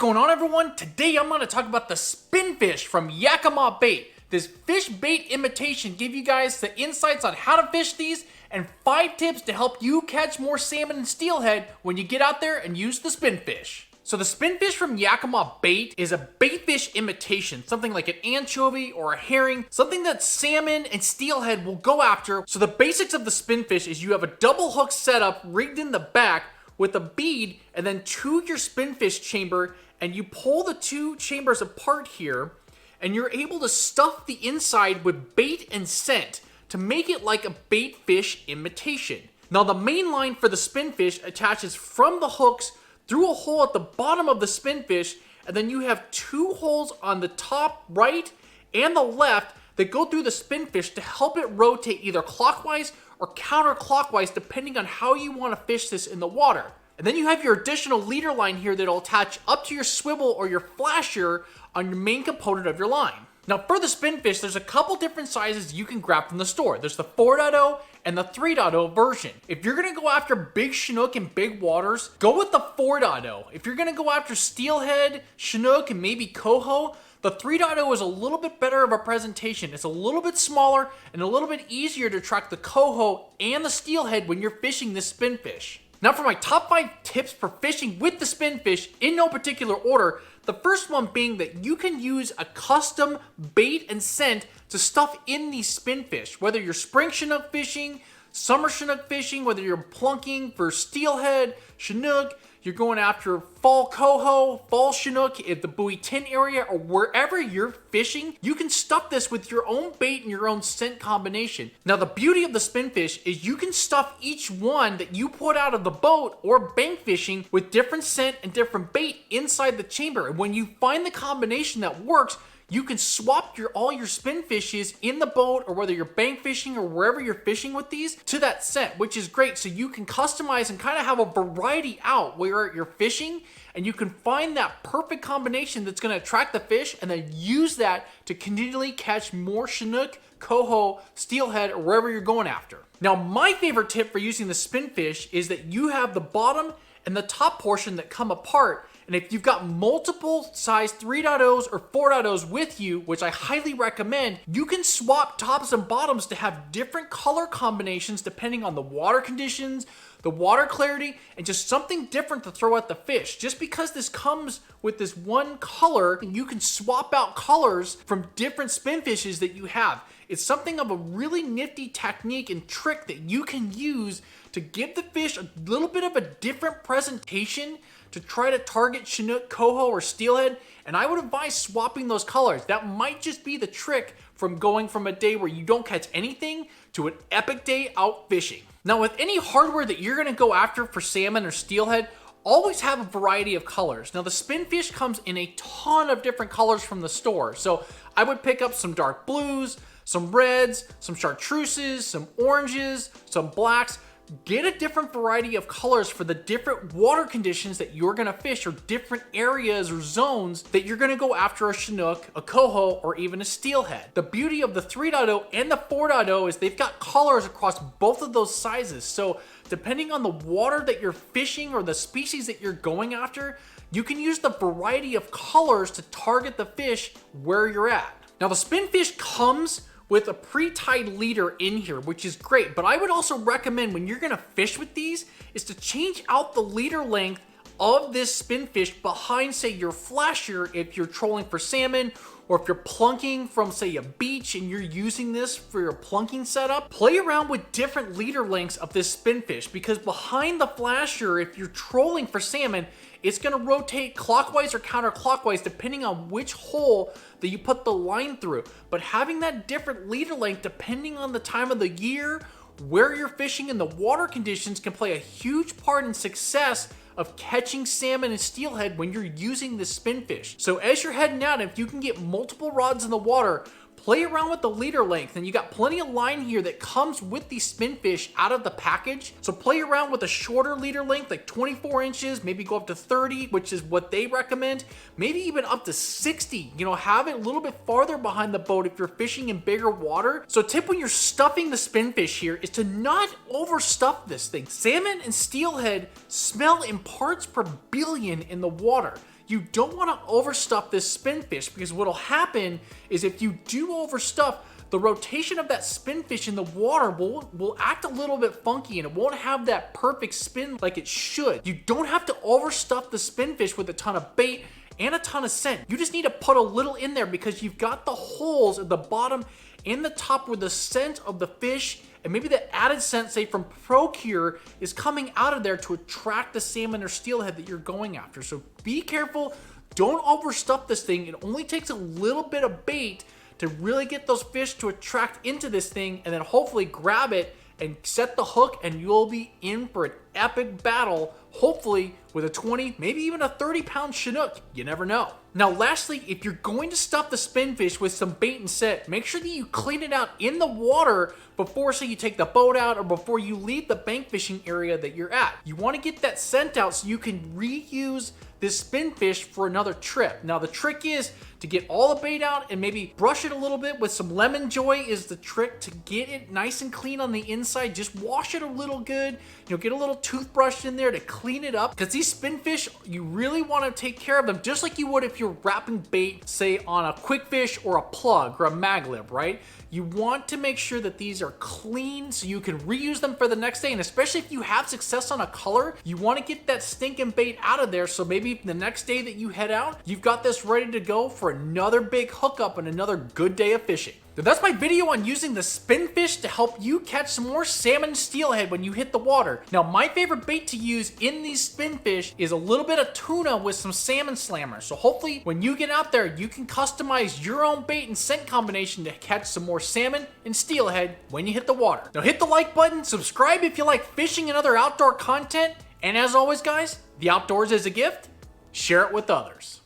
going on, everyone? Today I'm going to talk about the SpinFish from Yakima Bait. This fish bait imitation give you guys the insights on how to fish these and 5 tips to help you catch more salmon and steelhead when you get out there and use the SpinFish. So the SpinFish from Yakima Bait is a bait fish imitation, something like an anchovy or a herring, something that salmon and steelhead will go after. So the basics of the SpinFish is you have a double hook setup rigged in the back with a bead and then to your SpinFish chamber, and you pull the 2 chambers apart here and you're able to stuff the inside with bait and scent to make it like a bait fish imitation. Now the main line for the SpinFish attaches from the hooks through a hole at the bottom of the SpinFish, and then you have 2 holes on the top right and the left that go through the SpinFish to help it rotate either clockwise or counterclockwise depending on how you want to fish this in the water. And then you have your additional leader line here that'll attach up to your swivel or your flasher on your main component of your line. Now for the SpinFish, there's a couple different sizes you can grab from the store. There's the 4.0 and the 3.0 version. If you're gonna go after big Chinook and big waters, go with the 4.0. If you're gonna go after steelhead, Chinook, and maybe coho, the 3.0 is a little bit better of a presentation. It's a little bit smaller and a little bit easier to track the coho and the steelhead when you're fishing this SpinFish. Now for my top 5 tips for fishing with the SpinFish in no particular order, the first one being that you can use a custom bait and scent to stuff in these SpinFish. Whether you're spring Chinook fishing, summer Chinook fishing, whether you're plunking for steelhead, Chinook, you're going after fall coho, fall Chinook at the buoy 10 area, or wherever you're fishing, you can stuff this with your own bait and your own scent combination. Now the beauty of the SpinFish is you can stuff each one that you put out of the boat or bank fishing with different scent and different bait inside the chamber. And when you find the combination that works, you can swap all your SpinFishes in the boat, or whether you're bank fishing or wherever you're fishing with these, to that scent, which is great. So you can customize and kind of have a variety out where you're fishing, and you can find that perfect combination that's going to attract the fish and then use that to continually catch more Chinook, coho, steelhead, or wherever you're going after. Now my favorite tip for using the SpinFish is that you have the bottom and the top portion that come apart. And if you've got multiple size 3.0s or 4.0s with you, which I highly recommend, you can swap tops and bottoms to have different color combinations depending on the water conditions, the water clarity, and just something different to throw at the fish. Just because this comes with this one color, you can swap out colors from different SpinFishes that you have. It's something of a really nifty technique and trick that you can use to give the fish a little bit of a different presentation to try to target Chinook, coho, or steelhead, and I would advise swapping those colors. That might just be the trick from going from a day where you don't catch anything to an epic day out fishing. Now with any hardware that you're gonna go after for salmon or steelhead, always have a variety of colors. Now the SpinFish comes in a ton of different colors from the store, so I would pick up some dark blues, some reds, some chartreuses, some oranges, some blacks. Get a different variety of colors for the different water conditions that you're gonna fish, or different areas or zones that you're gonna go after a Chinook, a coho, or even a steelhead. The beauty of the 3.0 and the 4.0 is they've got colors across both of those sizes. So depending on the water that you're fishing or the species that you're going after, you can use the variety of colors to target the fish where you're at. Now the SpinFish comes with a pre-tied leader in here, which is great, but I would also recommend when you're gonna fish with these is to change out the leader length of this SpinFish behind, say, your flasher if you're trolling for salmon, or if you're plunking from, say, a beach and you're using this for your plunking setup. Play around with different leader lengths of this SpinFish, because behind the flasher, if you're trolling for salmon, it's gonna rotate clockwise or counterclockwise depending on which hole that you put the line through. But having that different leader length depending on the time of the year, where you're fishing, and the water conditions can play a huge part in success of catching salmon and steelhead when you're using this SpinFish. So as you're heading out, if you can get multiple rods in the water, play around with the leader length, and you got plenty of line here that comes with these SpinFish out of the package. So play around with a shorter leader length, like 24 inches, maybe go up to 30, which is what they recommend, maybe even up to 60. You know, have it a little bit farther behind the boat if you're fishing in bigger water. So tip when you're stuffing the SpinFish here is to not overstuff this thing. Salmon and steelhead smell in parts per billion in the water. You don't want to overstuff this spinfish, because what'll happen is if you do overstuff, the rotation of that spinfish in the water will act a little bit funky, and it won't have that perfect spin like it should. You don't have to overstuff the spinfish with a ton of bait and a ton of scent. You just need to put a little in there, because you've got the holes at the bottom and the top where the scent of the fish and maybe the added scent, say from Procure, is coming out of there to attract the salmon or steelhead that you're going after. So be careful, don't overstuff this thing. It only takes a little bit of bait to really get those fish to attract into this thing, and then hopefully grab it and set the hook, and you'll be in for an epic battle, hopefully with a 20, maybe even a 30-pound Chinook. You never know. Now lastly, if you're going to stuff the spinfish with some bait and scent, make sure that you clean it out in the water before, say, you take the boat out or before you leave the bank fishing area that you're at. You want to get that scent out so you can reuse this spinfish for another trip. Now the trick is to get all the bait out and maybe brush it a little bit with some lemon joy is the trick to get it nice and clean on the inside. Just wash it a little good, get a little toothbrush in there to clean it up, because these spinfish, you really want to take care of them just like you would if you're wrapping bait, say on a quick fish or a plug or a mag lib, right? You want to make sure that these are clean so you can reuse them for the next day. And especially if you have success on a color, you want to get that stinking bait out of there. So maybe the next day that you head out, you've got this ready to go for another big hookup and another good day of fishing. So that's my video on using the spinfish to help you catch some more salmon steelhead when you hit the water. Now, my favorite bait to use in these spinfish is a little bit of tuna with some salmon slammers. So hopefully when you get out there, you can customize your own bait and scent combination to catch some more salmon and steelhead when you hit the water. Now hit the like button, subscribe if you like fishing and other outdoor content, and as always guys, the outdoors is a gift, share it with others.